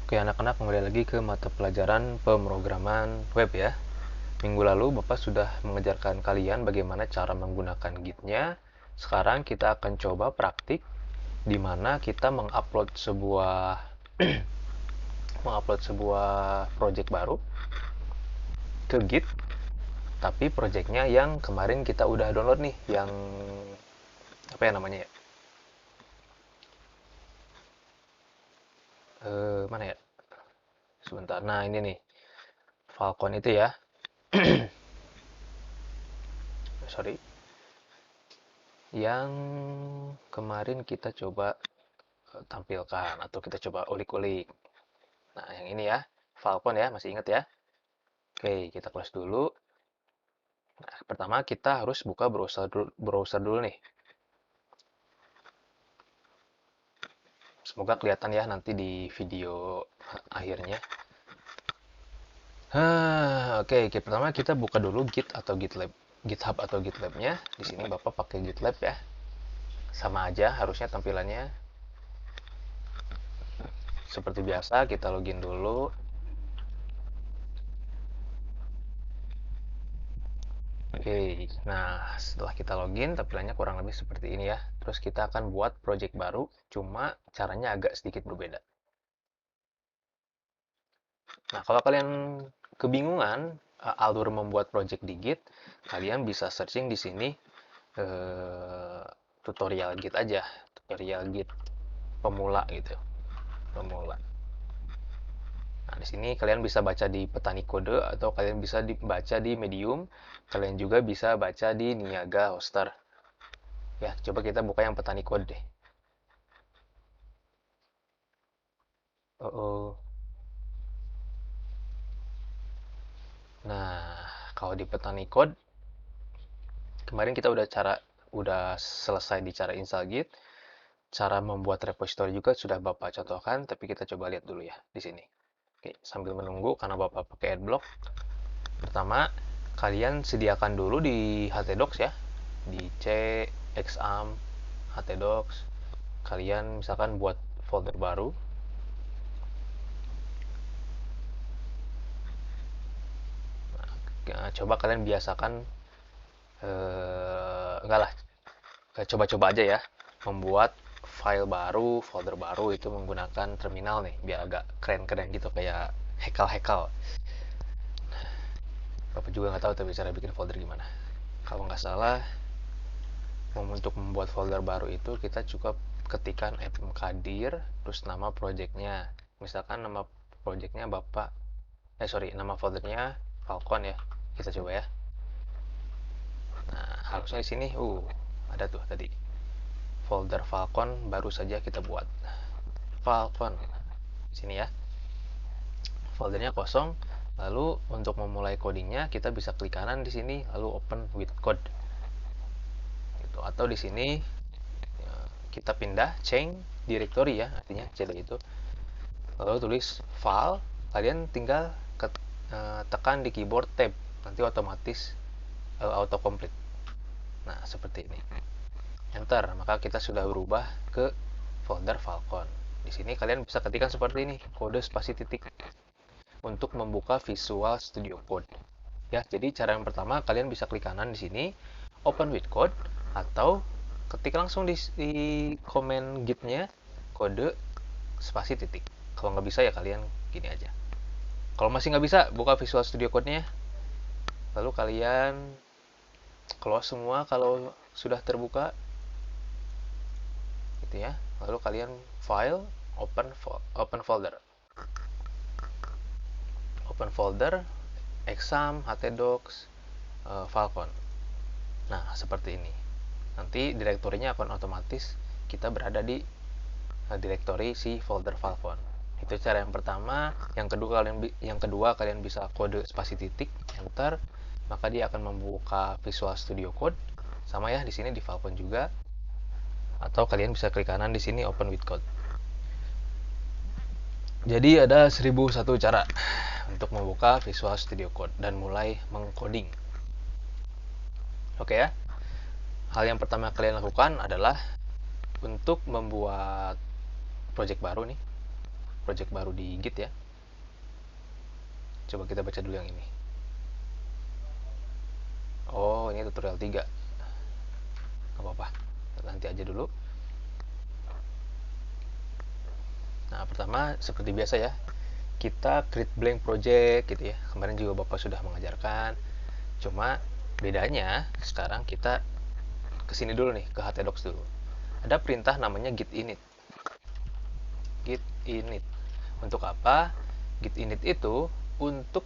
Oke anak-anak, kembali lagi ke mata pelajaran pemrograman web ya. Minggu lalu Bapak sudah mengajarkan kalian bagaimana cara menggunakan Git-nya. Sekarang kita akan coba praktik di mana kita mengupload sebuah project baru ke Git, tapi projectnya yang kemarin kita udah download nih, yang apa ya namanya ya? Mana ya? Sebentar. Nah, ini nih. Falcon itu ya. Sorry. Yang kemarin kita coba tampilkan atau kita coba ulik-ulik. Nah, yang ini ya, Falcon ya, masih ingat ya? Oke, kita close dulu. Nah, pertama kita harus buka browser dulu nih. Semoga kelihatan ya nanti di video akhirnya. Oke, pertama kita buka dulu Git atau GitLab, GitHub atau GitLab-nya. Di sini Bapak pakai GitLab ya. Sama aja harusnya tampilannya. Seperti biasa, kita login dulu. Oke, nah setelah kita login, tampilannya kurang lebih seperti ini ya. Terus kita akan buat project baru, cuma caranya agak sedikit berbeda. Nah, kalau kalian kebingungan alur membuat project di Git, kalian bisa searching di sini eh, tutorial Git aja, tutorial Git pemula gitu, pemula. Nah, di sini kalian bisa baca di Petani Kode atau kalian bisa baca di Medium, kalian juga bisa baca di Niaga Hoster. Ya, coba kita buka yang Petani Kode deh. Oh, oh. Nah, kalau di Petani Code, kemarin kita udah selesai di cara install Git, cara membuat repository juga sudah Bapak contohkan, tapi kita coba lihat dulu ya di sini. Oke, sambil menunggu karena Bapak pakai adblock. Pertama, kalian sediakan dulu di htdocs ya, di C, Xampp, htdocs. Kalian misalkan buat folder baru. Nah, coba kalian biasakan enggak lah, coba-coba aja ya membuat file baru, folder baru itu menggunakan terminal nih, biar agak keren-keren gitu kayak hekal-hekal. Bapak juga nggak tahu tapi cara bikin folder gimana. Kalau nggak salah, untuk membuat folder baru itu kita cukup ketikkan mkdir terus nama projectnya. Misalkan nama projectnya Bapak, nama foldernya Falcon ya. Kita coba ya. Nah, harusnya di sini, ada tuh tadi. Folder Falcon baru saja kita buat. Falcon. Sini ya. Foldernya kosong. Lalu untuk memulai codingnya kita bisa klik kanan di sini lalu open with code. Gitu. Atau di sini ya, kita pindah change directory ya, artinya cd itu. Lalu tulis file, kalian tinggal tekan di keyboard tab, nanti otomatis auto complete. Nah, seperti ini. Enter, maka kita sudah berubah ke folder Falcon. Di sini kalian bisa ketikkan seperti ini, kode spasi titik untuk membuka Visual Studio Code. Ya, jadi cara yang pertama kalian bisa klik kanan di sini, open with code, atau ketik langsung di komen gitnya kode spasi titik. Kalau nggak bisa ya kalian gini aja. Kalau masih nggak bisa, buka Visual Studio Code-nya, lalu kalian close semua kalau sudah terbuka, gitu ya. Lalu kalian file, open folder, Xampp, htdocs, Falcon. Nah, seperti ini. Nanti direktorinya akan otomatis kita berada di direktori si folder Falcon. Itu cara yang pertama. Yang kedua kalian bisa kode spasi titik enter, maka dia akan membuka Visual Studio Code. Sama ya di sini di Falcon juga. Atau kalian bisa klik kanan di sini open with code. Jadi ada 1001 cara untuk membuka Visual Studio Code dan mulai mengcoding. Oke ya. Hal yang pertama kalian lakukan adalah untuk membuat project baru nih. project baru di Git ya. Coba kita baca dulu yang ini. Oh, ini tutorial 3. Gak apa-apa, nanti aja dulu. Nah, pertama seperti biasa ya, kita create blank project gitu ya. Kemarin juga Bapak sudah mengajarkan. Cuma bedanya sekarang kita kesini dulu nih, ke htdocs dulu. Ada perintah namanya git init. Git init. Untuk apa? Git init itu untuk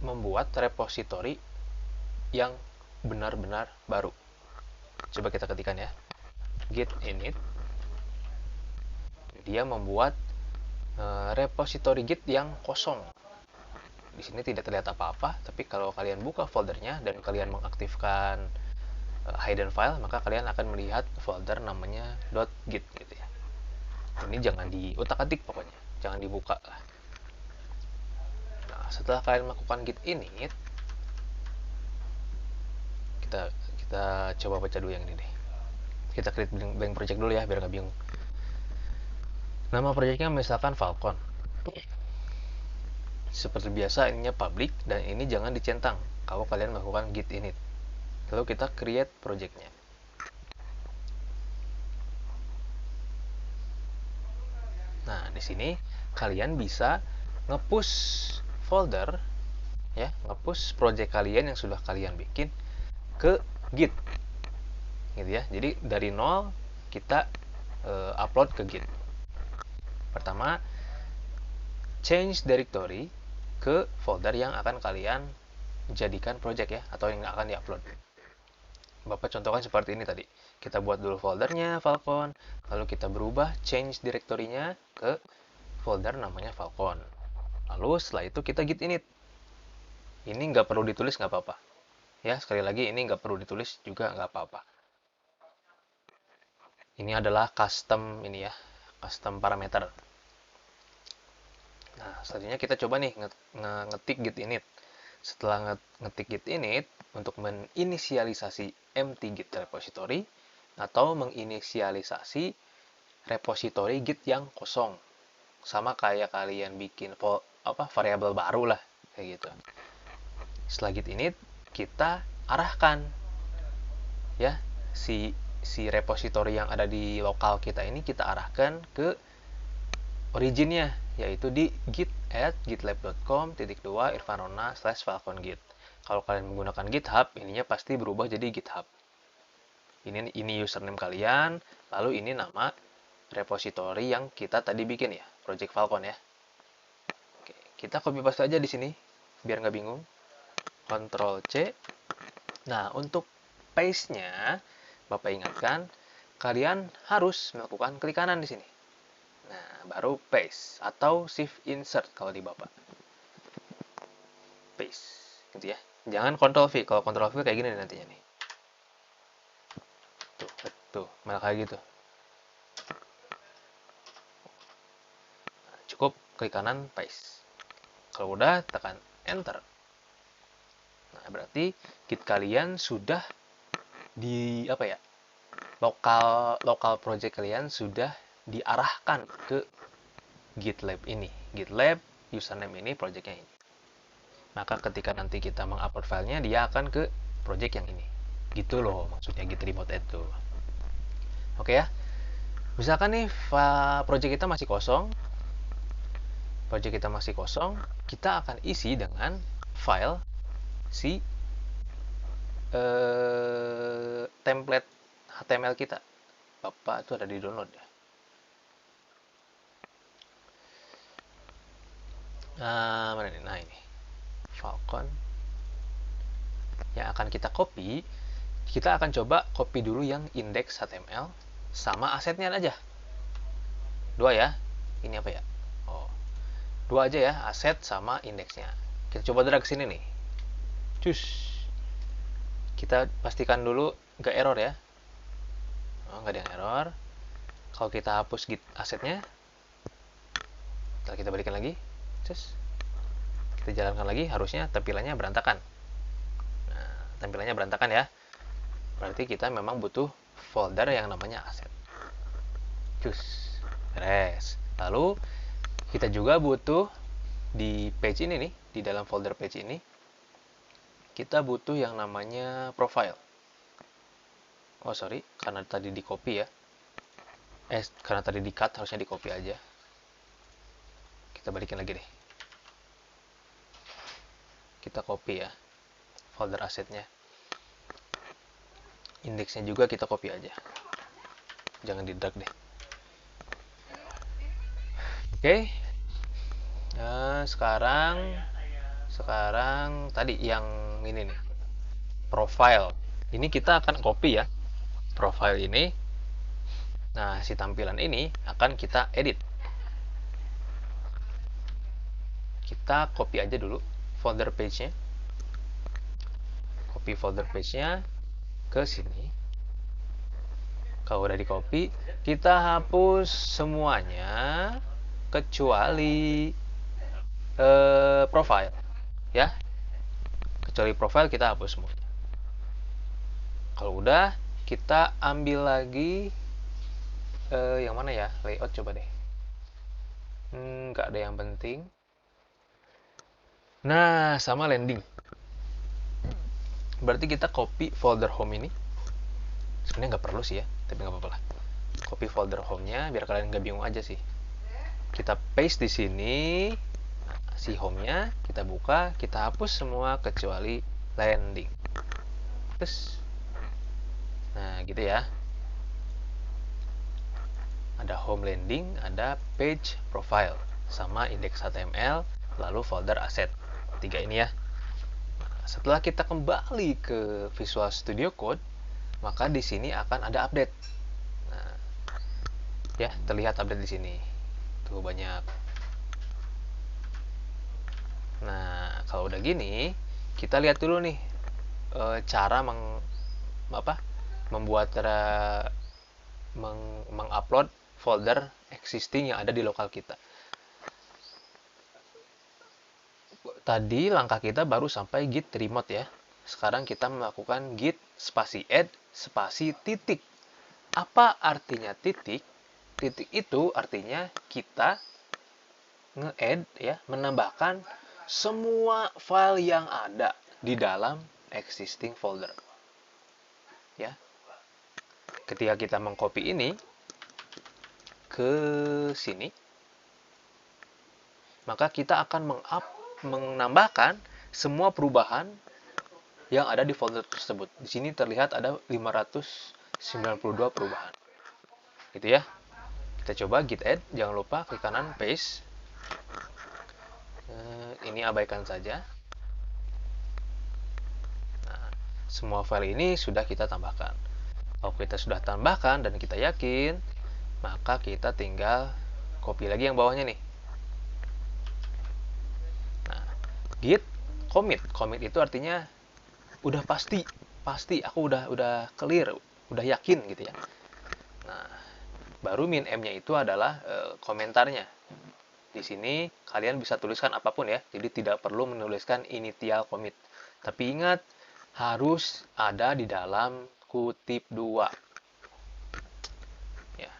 membuat repository yang benar-benar baru. Coba kita ketikkan ya. Git init. Dia membuat repository Git yang kosong. Di sini tidak terlihat apa-apa, tapi kalau kalian buka foldernya dan kalian mengaktifkan hidden file, maka kalian akan melihat folder namanya .git gitu ya. Ini jangan diutak-atik pokoknya, jangan dibuka lah. Nah, setelah kalian melakukan git init, kita coba baca dulu yang ini deh. Kita create blank project dulu ya, biar nggak bingung. Nama projectnya misalkan Falcon. Seperti biasa, ininya public, dan ini jangan dicentang kalau kalian melakukan git init. Lalu kita create projectnya. Nah, di sini kalian bisa nge-push folder ya, nge-push project kalian yang sudah kalian bikin ke Git. Gitu ya. Jadi dari nol kita upload ke Git. Pertama, change directory ke folder yang akan kalian jadikan project ya, atau yang akan diupload. Bapak contohkan seperti ini tadi. Kita buat dulu foldernya Falcon, lalu kita berubah change directory-nya ke folder namanya Falcon. Lalu setelah itu kita git init. Ini nggak perlu ditulis, nggak apa-apa. Ya, sekali lagi ini nggak perlu ditulis juga nggak apa-apa. Ini adalah custom ini ya, custom parameter. Nah, selanjutnya kita coba nih ngetik git init. Setelah ngetik git init, untuk menginisialisasi empty git repository atau menginisialisasi repository git yang kosong, sama kayak kalian bikin variabel baru lah kayak gitu. Setelah git init, kita arahkan ya si repository yang ada di lokal kita ini, kita arahkan ke originnya, yaitu di git@gitlab.com/irfanrona/falcongit. Kalau kalian menggunakan GitHub, ininya pasti berubah jadi GitHub. Ini username kalian, lalu ini nama repository yang kita tadi bikin ya, Project Falcon ya. Oke, kita copy paste aja di sini biar nggak bingung. Ctrl C. Nah, untuk paste-nya, Bapak ingatkan, kalian harus melakukan klik kanan di sini. Nah, baru paste atau shift insert kalau di Bapak. Paste, gitu ya. Jangan Ctrl V. Kalau Ctrl V kayak gini nantinya nih. Tuh, malah kayak gitu. Nah, cukup klik kanan paste. Kalau udah, tekan enter. Nah, berarti Git kalian sudah di lokal project kalian sudah diarahkan ke GitLab ini. GitLab username ini, projectnya ini. Maka ketika nanti kita mengupload filenya, dia akan ke project yang ini. Gitu loh maksudnya Git remote itu. Oke ya. Misalkan nih project kita masih kosong. Kita akan isi dengan file si template HTML kita. Bapak itu ada di download ya. Mana nih? Nah, ini Falcon yang akan kita copy. Kita akan coba copy dulu yang index HTML sama asetnya aja. 2 ya. Ini apa ya? Oh, 2 aja ya, aset sama indeksnya. Kita coba drag ke sini nih. Cus. Kita pastikan dulu nggak error ya. Oh, nggak ada yang error. Kalau kita hapus git asetnya, kita balikan lagi. Cus. Kita jalankan lagi, harusnya tampilannya berantakan. Nah, tampilannya berantakan ya. Berarti kita memang butuh folder yang namanya aset. Cus. Beres. Lalu Kita juga butuh di page ini nih, di dalam folder page ini, kita butuh yang namanya profile. Oh sorry, karena tadi di copy ya. Karena tadi di cut, harusnya di copy aja. Kita balikin lagi deh. Kita copy ya, folder asetnya. Indeksnya juga kita copy aja. Jangan di drag deh. Oke. Nah, sekarang tadi yang ini nih, profile. Ini kita akan copy ya, profile ini. Nah, si tampilan ini akan kita edit. Kita copy aja dulu folder page-nya. Copy folder page-nya ke sini. Kalau udah di copy, kita hapus semuanya kecuali profile ya. Kecuali profile kita hapus semuanya. Kalau udah, kita ambil lagi yang mana ya, layout coba deh. Nggak ada yang penting. Nah, sama landing. Berarti kita copy folder home ini. Sebenarnya nggak perlu sih ya, tapi nggak apa-apa lah. Copy folder home-nya biar kalian nggak bingung aja sih. Kita paste di sini. Nah, si home-nya kita buka, kita hapus semua kecuali landing. Terus, nah gitu ya. Ada home landing, ada page profile, sama index HTML, lalu folder aset. Tiga ini ya. Setelah kita kembali ke Visual Studio Code, maka di sini akan ada update. Nah, ya terlihat update di sini. Tuh banyak. Nah, kalau udah gini, kita lihat dulu nih cara membuat mengupload folder existing yang ada di lokal kita. Tadi langkah kita baru sampai git remote ya. Sekarang kita melakukan git spasi add spasi titik. Apa artinya titik? Titik itu artinya kita nge-add ya, menambahkan semua file yang ada di dalam existing folder. Ya. Ketika kita mengcopy ini ke sini, maka kita akan menambahkan semua perubahan yang ada di folder tersebut. Di sini terlihat ada 592 perubahan. Gitu ya. Kita coba git add, jangan lupa klik kanan paste. Ini abaikan saja. Nah, semua file ini sudah kita tambahkan. Kalau kita sudah tambahkan dan kita yakin, maka kita tinggal copy lagi yang bawahnya nih. Nah, git commit. Commit itu artinya udah pasti aku udah clear, udah yakin gitu ya. Nah, baru min m-nya itu adalah komentarnya. Di sini kalian bisa tuliskan apapun ya, jadi tidak perlu menuliskan initial commit. Tapi ingat, harus ada di dalam kutip 2. Ya.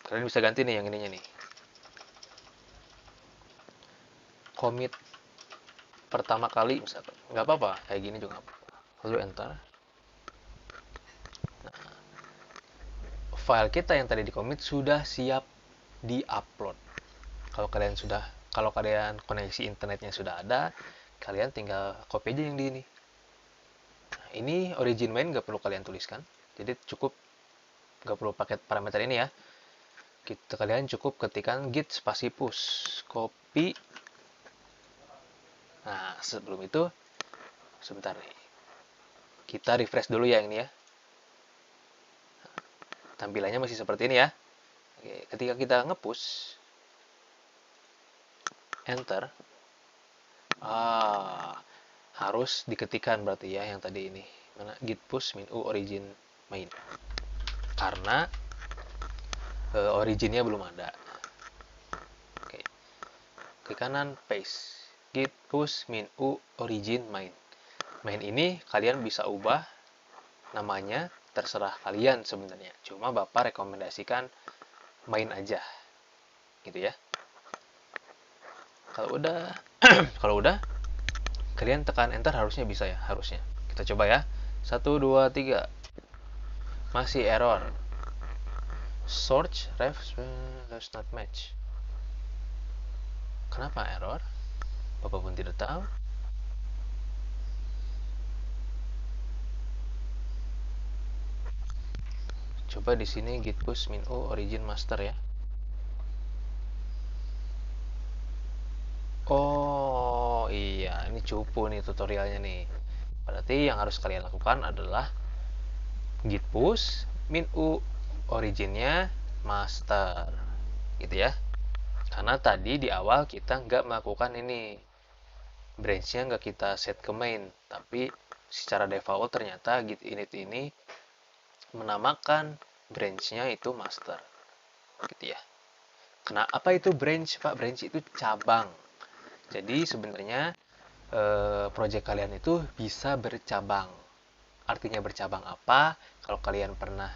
Kalian bisa ganti nih yang ininya nih. Commit pertama kali misalkan, nggak apa-apa, kayak gini juga nggak apa-apa. Lalu enter. Nah, file kita yang tadi di commit sudah siap di-upload. Kalau kalian koneksi internetnya sudah ada, kalian tinggal copy aja yang di ini. Nah, ini origin main nggak perlu kalian tuliskan, jadi cukup nggak perlu pakai parameter ini ya. Kalian cukup ketikkan git spasi push copy. Nah, sebelum itu sebentar nih, kita refresh dulu ya ini ya. Tampilannya masih seperti ini ya. Oke, ketika kita ngepush enter, harus diketikkan berarti ya yang tadi ini, mana git push min u origin main, karena originnya belum ada. Oke, klik kanan paste git push min u origin main. Main ini kalian bisa ubah namanya, terserah kalian sebenarnya, cuma bapak rekomendasikan main aja gitu ya. Kalau udah kalian tekan enter, harusnya bisa ya, harusnya. Kita coba ya. 1 2 3. Masih error. Search ref does not match. Kenapa error? Bapak pun tidak tahu. Coba di sini git push min u origin master ya. Oh iya, ini cupu nih tutorialnya nih. Berarti yang harus kalian lakukan adalah git push min u originnya master, gitu ya. Karena tadi di awal kita nggak melakukan ini, branchnya nggak kita set ke main, tapi secara default ternyata git init ini menamakan branchnya itu master, gitu ya. Apa itu branch, Pak? Branch itu cabang. Jadi sebenarnya project kalian itu bisa bercabang. Artinya bercabang apa? Kalau kalian pernah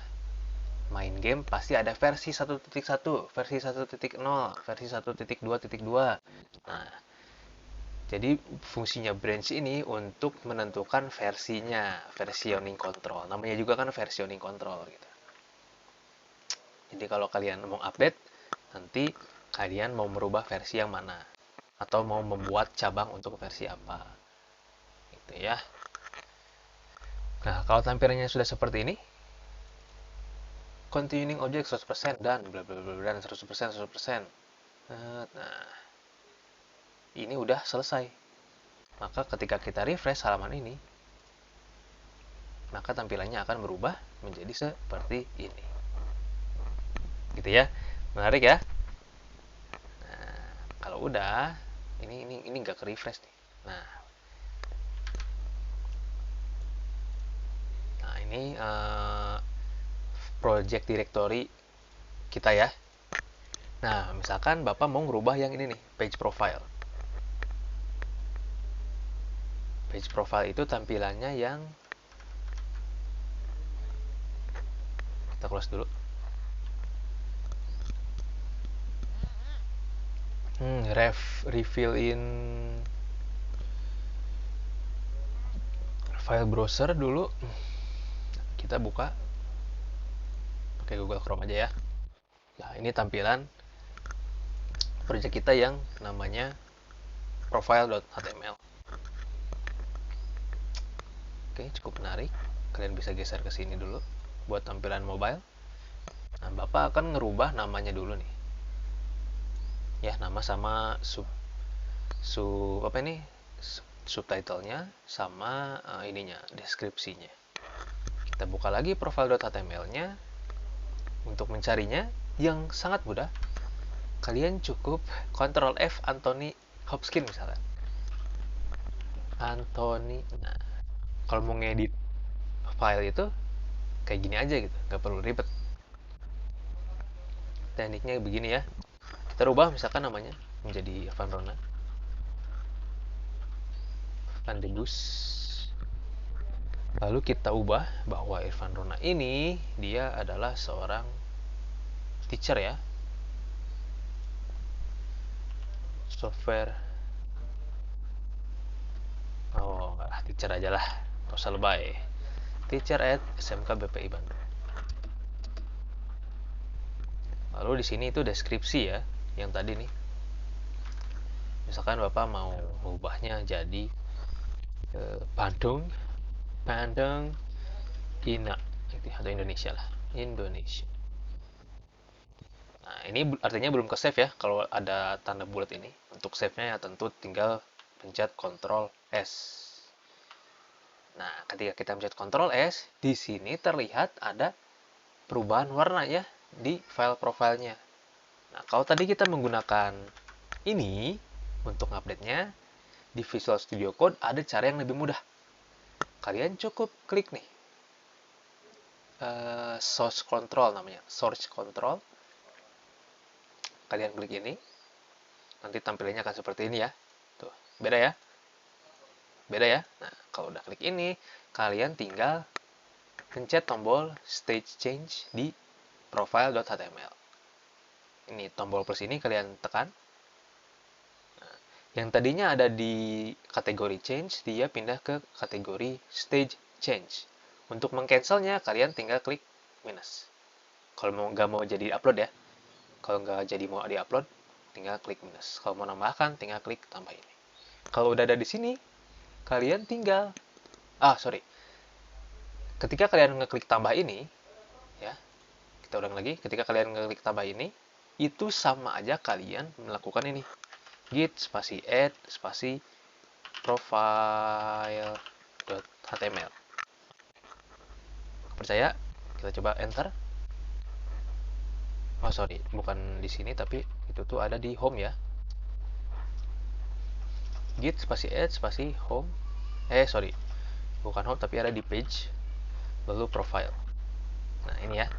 main game, pasti ada versi 1.1, versi 1.0, versi 1.2.2. Nah, jadi fungsinya branch ini untuk menentukan versinya, versioning control. Namanya juga kan versioning control gitu. Jadi kalau kalian mau update, nanti kalian mau merubah versi yang mana, atau mau membuat cabang untuk versi apa, gitu ya. Nah, kalau tampilannya sudah seperti ini, continuing object 100% dan bla bla bla dan 100%. Nah, ini udah selesai. Maka ketika kita refresh halaman ini, maka tampilannya akan berubah menjadi seperti ini. Gitu ya. Menarik ya? Nah, kalau udah, ini nggak ke refresh nih. Nah ini project directory kita ya. Nah, misalkan Bapak mau ngerubah yang ini nih, page profile. Page profile itu tampilannya yang, kita close dulu. Refill in file browser dulu. Kita buka pakai Google Chrome aja ya. Nah, ini tampilan project kita yang namanya profile.html. Oke, cukup menarik. Kalian bisa geser ke sini dulu buat tampilan mobile. Nah, Bapak akan ngerubah namanya dulu nih. Ya, nama sama subtitlenya sama ininya, deskripsinya. Kita buka lagi profile.html-nya. Untuk mencarinya yang sangat mudah, kalian cukup Ctrl F Anthony Hopkins misalnya. Anthony. Nah, kalau mau ngedit file itu kayak gini aja gitu, nggak perlu ribet. Tekniknya begini ya. Kita rubah misalkan namanya menjadi Irfan Rona. Van de Bus. Lalu kita ubah bahwa Irfan Rona ini dia adalah seorang teacher ya. Software. Oh, enggak lah, teacher aja lah. Nggak usah lebay. Teacher at SMK BPI Bandung. Lalu di sini itu deskripsi ya, yang tadi nih. Misalkan Bapak mau mengubahnya jadi Bandung Ina atau Indonesia lah, Indonesia. Nah, ini artinya belum ke save ya. Kalau ada tanda bulat ini, untuk save-nya ya tentu tinggal pencet Ctrl S. Nah, ketika kita pencet Ctrl S, di sini terlihat ada perubahan warna ya di file profilnya. Nah, kalau tadi kita menggunakan ini untuk update-nya, di Visual Studio Code ada cara yang lebih mudah. Kalian cukup klik nih, source control namanya, source control. Kalian klik ini, nanti tampilannya akan seperti ini ya. Tuh, beda ya? Beda ya? Nah, kalau udah klik ini, kalian tinggal pencet tombol stage change di profile.html. Ini tombol plus ini kalian tekan. Nah, Yang tadinya ada di kategori change, dia pindah ke kategori stage change. Untuk mengcancelnya, kalian tinggal klik minus. Kalau nggak mau jadi upload ya. Kalau nggak jadi mau di-upload, tinggal klik minus. Kalau mau nambahkan, tinggal klik tambah ini. Kalau udah ada di sini, kalian tinggal... sorry. Ketika kalian ngeklik tambah ini, ya, kita ulang lagi. Ketika kalian ngeklik tambah ini, itu sama aja kalian melakukan ini. Git spasi add spasi profile.html. Percaya? Kita coba enter. Sorry, bukan di sini tapi itu tuh ada di home ya. Git spasi add spasi home. Sorry, bukan home tapi ada di page, lalu profile. Nah ini ya,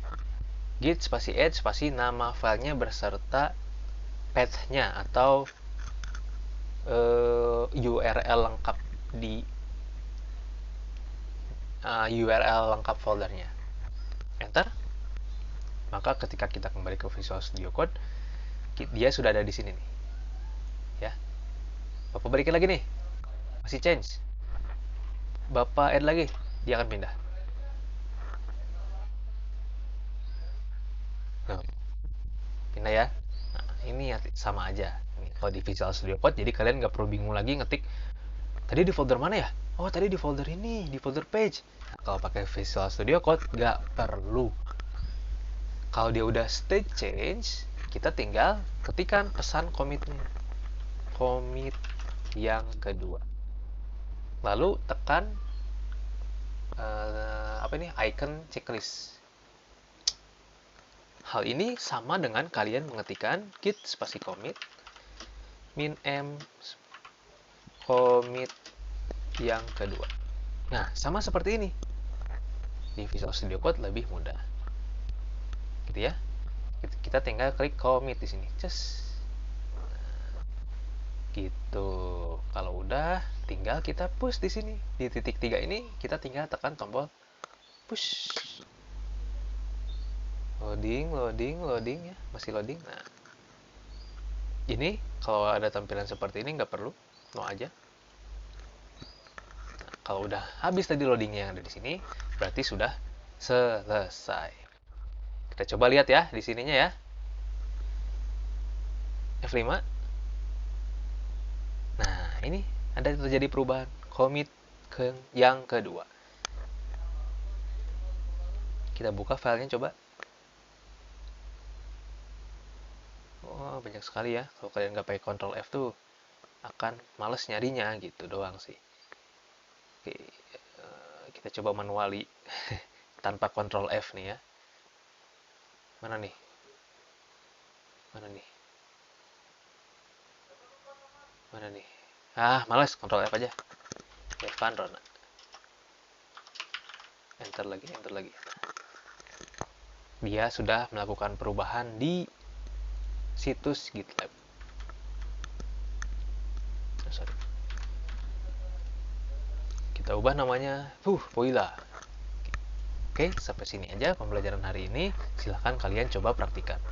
git spasi add spasi nama filenya berserta path-nya atau URL lengkap di URL lengkap foldernya. Enter. Maka ketika kita kembali ke Visual Studio Code, dia sudah ada di sini nih. Ya. Bapak balikin lagi nih. Masih change. Bapak add lagi, dia akan pindah. Nah, pindah ya. Nah, ini sama aja. Kalau di Visual Studio Code, jadi kalian nggak perlu bingung lagi ngetik. Tadi di folder mana ya? Oh, tadi di folder ini, di folder page. Nah, kalau pakai Visual Studio Code, nggak perlu. Kalau dia udah state change, kita tinggal ketikkan pesan commitnya. Commit yang kedua. Lalu tekan icon checklist. Hal ini sama dengan kalian mengetikkan git spasi commit min m commit yang kedua. Nah, sama seperti ini. Di Visual Studio Code lebih mudah. Gitu ya. Kita tinggal klik commit di sini. Gitu. Kalau udah, tinggal kita push di sini. Di titik 3 ini kita tinggal tekan tombol push. Loading ya, masih loading. Nah, ini kalau ada tampilan seperti ini nggak perlu, mau aja. Nah, kalau udah habis tadi loadingnya yang ada di sini, berarti sudah selesai. Kita coba lihat ya di sininya ya. F5. Nah, ini ada terjadi perubahan. Commit ke yang kedua. Kita buka filenya coba. Oh, banyak sekali ya. Kalau kalian nggak pakai Ctrl F tuh akan males nyarinya gitu doang sih. Oke, kita coba manuali tanpa Ctrl F nih ya. Mana nih? Mana nih? Mana nih? Males, Ctrl F aja. F kan Rona. Enter lagi. Dia sudah melakukan perubahan di situs GitLab. Sorry. Kita ubah namanya Voila. Oke, sampai sini aja pembelajaran hari ini. Silahkan kalian coba praktikan.